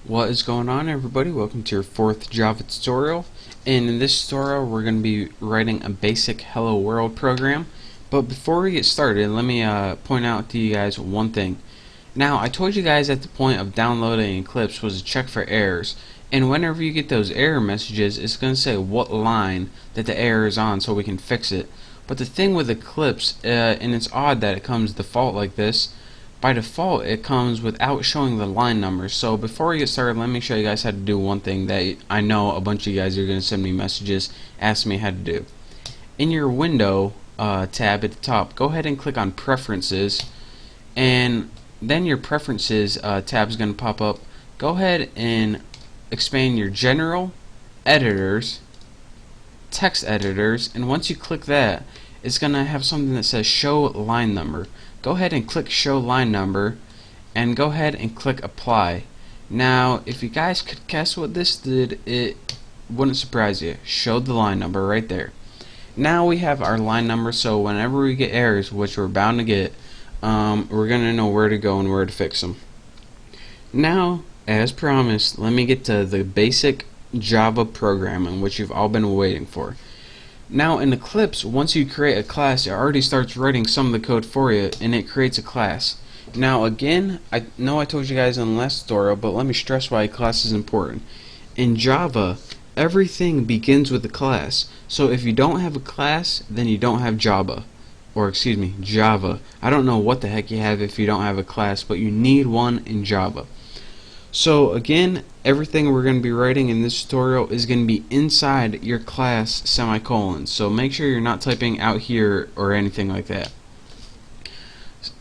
What is going on, everybody? Welcome to your fourth Java tutorial, and in this tutorial we're going to be writing a basic hello world program. But before we get started, let me point out to you guys one thing. Now, I told you guys at the point of downloading Eclipse was to check for errors, and whenever you get those error messages, it's going to say what line that the error is on so we can fix it. But the thing with Eclipse, and it's odd that it comes default like this, by default it comes without showing the line numbers. So before we get started, let me show you guys how to do one thing that I know a bunch of you guys are going to send me messages asking me how to do. In your window tab at the top, go ahead and click on preferences, and then your preferences tab is going to pop up. Go ahead and expand your general, editors, text editors, and once you click that, it's going to have something that says show line number. Go ahead and click show line number and go ahead and click apply. Now, if you guys could guess what this did, it wouldn't surprise you. Showed the line number right there. Now we have our line number, so whenever we get errors, which we're bound to get, we're going to know where to go and where to fix them. Now, as promised, let me get to the basic Java programming, which you've all been waiting for. Now in Eclipse, once you create a class, it already starts writing some of the code for you, and it creates a class. Now again, I know I told you guys in the last tutorial, but let me stress why a class is important. In Java, everything begins with a class. So if you don't have a class, then you don't have Java. Or excuse me, Java. I don't know what the heck you have if you don't have a class, but you need one in Java. So again, everything we're going to be writing in this tutorial is going to be inside your class semicolon. So make sure you're not typing out here or anything like that.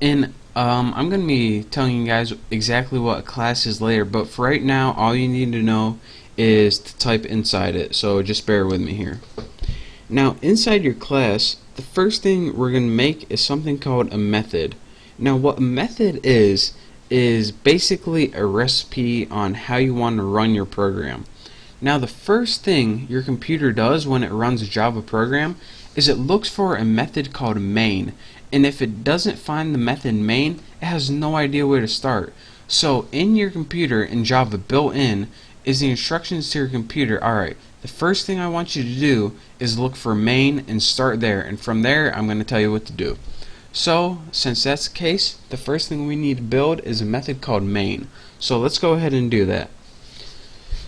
And I'm going to be telling you guys exactly what a class is later, but for right now, all you need to know is to type inside it. So just bear with me here. Now inside your class, the first thing we're going to make is something called a method. Now what a method is basically a recipe on how you want to run your program. Now the first thing your computer does when it runs a Java program is it looks for a method called main, and if it doesn't find the method main, it has no idea where to start. So in your computer in Java, built in is the instructions to your computer. Alright, the first thing I want you to do is look for main and start there, and from there I'm going to tell you what to do. So, since that's the case, the first thing we need to build is a method called main. So let's go ahead and do that.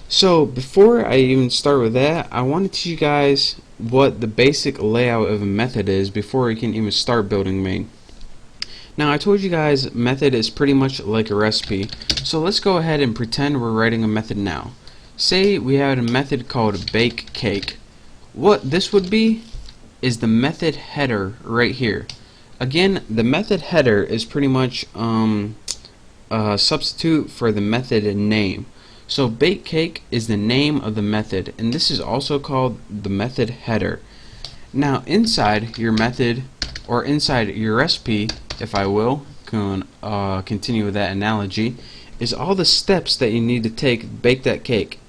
So before I even start with that, I want to teach you guys what the basic layout of a method is before we can even start building main. Now I told you guys method is pretty much like a recipe. So let's go ahead and pretend we're writing a method now. Say we had a method called bake cake. What this would be is the method header right here. Again, the method header is pretty much a substitute for the method name. So bake cake is the name of the method, and this is also called the method header. Now inside your method, or inside your recipe, if I will continue with that analogy, is all the steps that you need to take to bake that cake.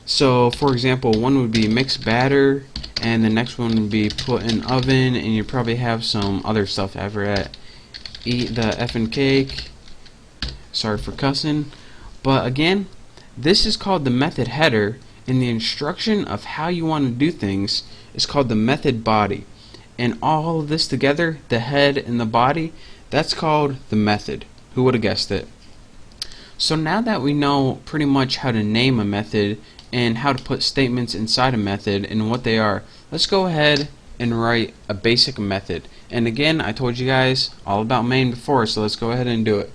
So for example, one would be mix batter, and the next one would be put in oven, and you probably have some other stuff after that. Eat the effing cake. Sorry for cussing. But again, this is called the method header, and the instruction of how you want to do things is called the method body. And all of this together, the head and the body, that's called the method. Who would have guessed it? So now that we know pretty much how to name a method and how to put statements inside a method and what they are, let's go ahead and write a basic method. And again, I told you guys all about main before, so let's go ahead and do it.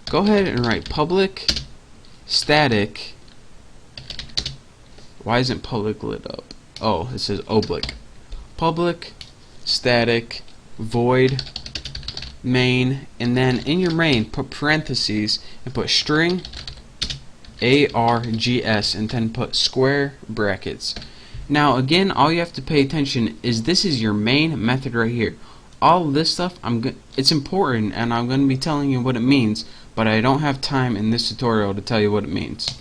Go ahead and write public static. Why isn't public lit up? Oh, it says oblique. Public static void main, and then in your main put parentheses and put string args, and then put square brackets. Now again, all you have to pay attention is this is your main method right here. All this stuff, it's important, and I'm going to be telling you what it means, but I don't have time in this tutorial to tell you what it means.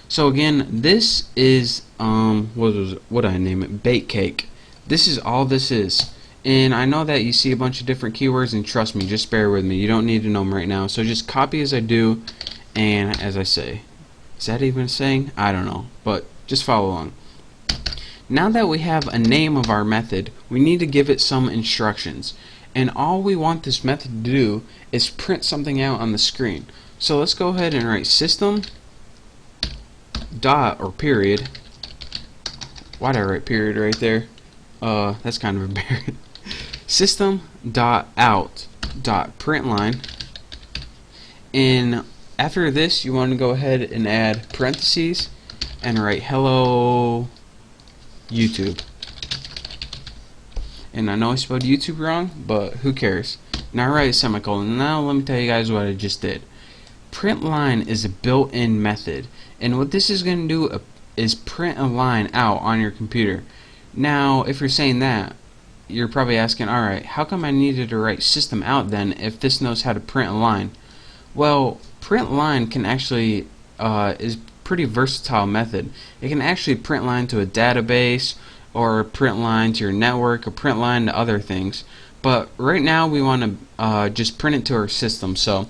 So again, this is what did I name it? Bake cake. This is all this is. And I know that you see a bunch of different keywords, and trust me, just bear with me. You don't need to know them right now. So just copy as I do, and as I say. Is that even a saying? I don't know, but just follow along. Now that we have a name of our method, we need to give it some instructions. And all we want this method to do is print something out on the screen. So let's go ahead and write system dot or period. Why'd I write period right there? That's kind of embarrassing. System dot out dot println. And after this, you want to go ahead and add parentheses and write hello YouTube. And I know I spelled YouTube wrong, but who cares? Now write a semicolon. Now let me tell you guys what I just did. Println is a built-in method, and what this is going to do is print a line out on your computer. Now if you're saying that, you're probably asking, alright, how come I needed to write system out then if this knows how to print a line? Well, println can actually is pretty versatile method. It can actually print line to a database, or print line to your network, or print line to other things. But right now we want to just print it to our system. So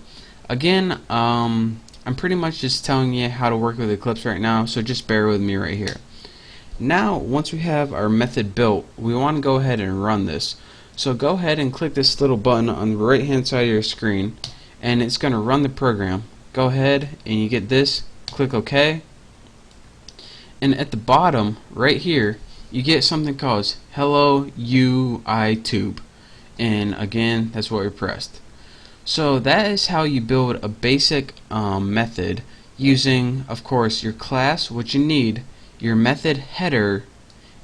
again, I'm pretty much just telling you how to work with Eclipse right now, so just bear with me right here. Now once we have our method built, we want to go ahead and run this. So go ahead and click this little button on the right hand side of your screen, and it's going to run the program. Go ahead and you get this, click OK, and at the bottom right here you get something called hello YouTube, and again that's what we pressed. So that is how you build a basic method using, of course, your class, what you need, your method header,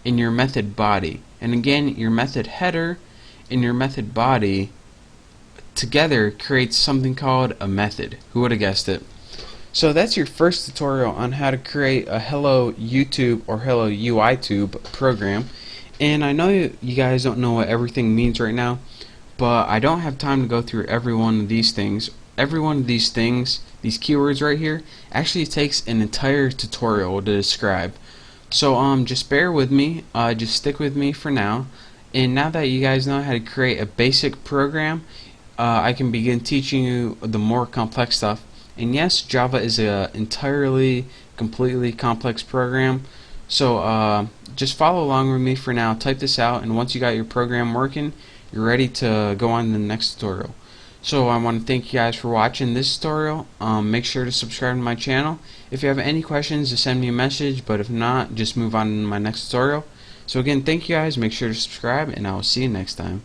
and your method body. And again, your method header and your method body together creates something called a method. Who would have guessed it? So that's your first tutorial on how to create a hello YouTube or hello UITube program. And I know you guys don't know what everything means right now, but I don't have time to go through every one of these things. Every one of these things, these keywords right here, actually takes an entire tutorial to describe. So just bear with me, just stick with me for now. And now that you guys know how to create a basic program, I can begin teaching you the more complex stuff. And yes, Java is a entirely, completely complex program. So just follow along with me for now. Type this out, and once you got your program working, you're ready to go on to the next tutorial. So I want to thank you guys for watching this tutorial. Make sure to subscribe to my channel. If you have any questions, just send me a message, but if not, just move on to my next tutorial. So again, thank you guys, make sure to subscribe, and I will see you next time.